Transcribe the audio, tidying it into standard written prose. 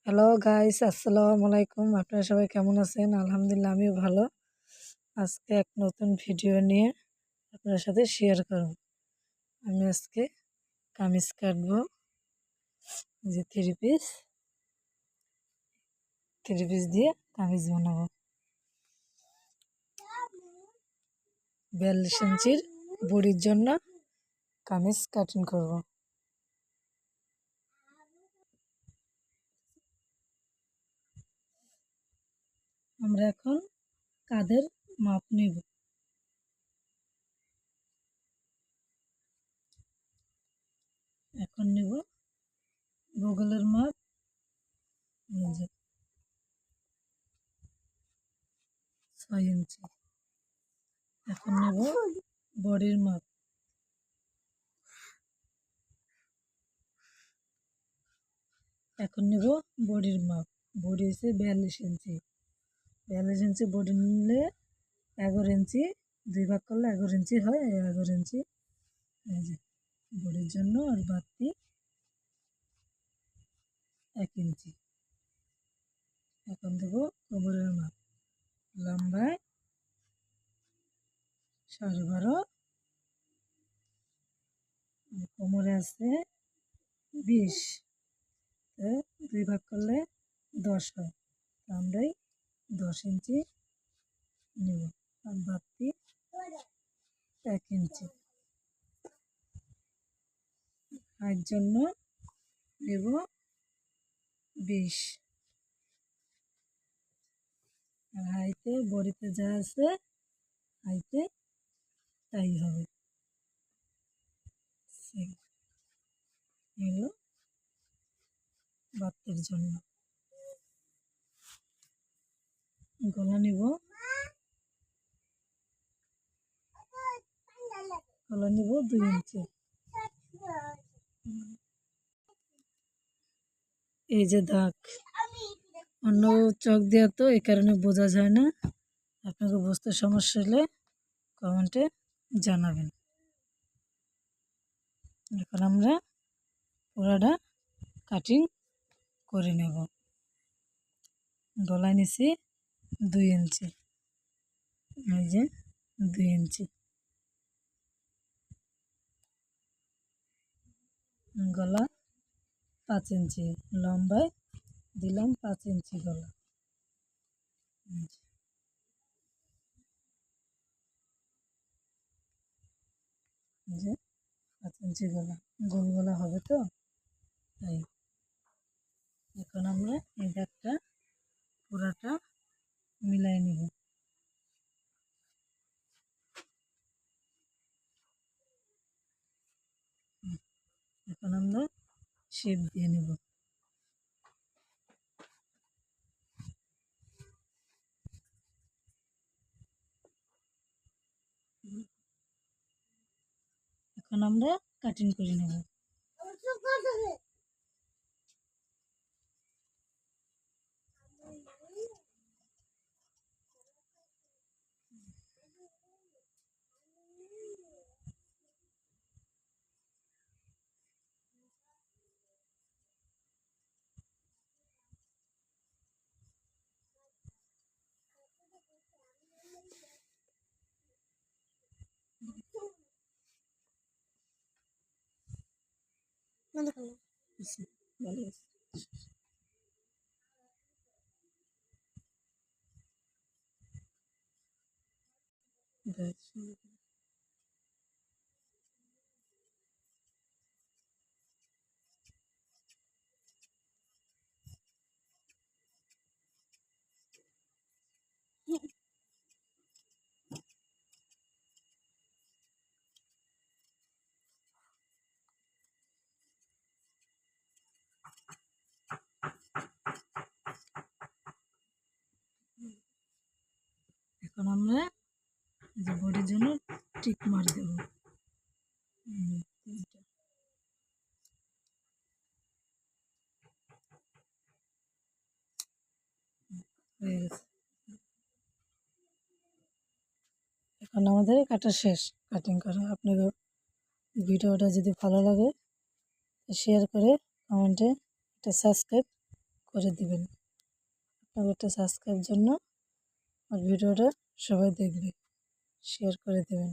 Hello guys, আসসালামু আলাইকুম। আপনারা সবাই কেমন আছেন? আলহামদুলিল্লাহ, আমিও ভালো। আজকে এক নতুন ভিডিও নিয়ে আপনার সাথে শেয়ার করব। আমি আজকে কামিজ কাটবো, যে থ্রি পিস দিয়ে কামিজ বানাবো। 42 ইঞ্চির বডির জন্য কামিজ কাটিং করব। আমরা এখন কাঁধের মাপ নেব। এখন নেব বগলের মাপ, এই যে 6 ইঞ্চি। এখন নেব বডির মাপ, বডি হচ্ছে 42 ইঞ্চি। 42 ইঞ্চি বডি নিলে 11 ইঞ্চি, 2 ভাগ করলে 11 ইঞ্চি হয়। 11 ইঞ্চি এই যে বডির জন্য, আর বাড়তি 1 ইঞ্চি। এখন দেবো কোমরের মাপ, লম্বায় 12.5, কোমরে আছে 20, 2 ভাগ করলে 10 হয়। আমরাই 10 ইঞ্চি নেব, আর বাড়তি 1 ইঞ্চি। হাইট জন্য নেব 20, আর হাইটে বডিতে যা আছে হাইটে তাই হবে। এগুলো বাড়তির জন্য। গলা নিব 2 ইঞ্চি। এই যে দাগ, অন্য চক দেওয়া তো এই কারণে বোঝা যায় না। আপনাকে বুঝতে সমস্যা হলে কমেন্টে জানাবেন। এখন আমরা পুরাটা কাটিং করে নেব। গলায় নিছি 2 ইঞ্চি, এই যে 2 ইঞ্চি। গলা 5 ইঞ্চি, লম্বায় দিলাম 5 ইঞ্চি গলা। এই যে 5 ইঞ্চি গলা, গোল গলা হবে তো তাই। এখন আমরা এই দাগটা পুরাটা মিলাই নিব। এখন আমরা শেপ দিয়ে নেব। এখন আমরা কাটিং করে নেব। ভালো আছে। এখন আমরা যে বডির জন্য টিক মার দেব। হয়ে গেছে। এখন আমাদের কাটা শেষ, কাটিং করা। আপনাদের ভিডিওটা যদি ভালো লাগে শেয়ার করে কমেন্টে একটা সাবস্ক্রাইব করে দিবেন। আপনার একটা সাবস্ক্রাইবের জন্য আর ভিডিওটা সবাই দেখবে, শেয়ার করে দেবেন।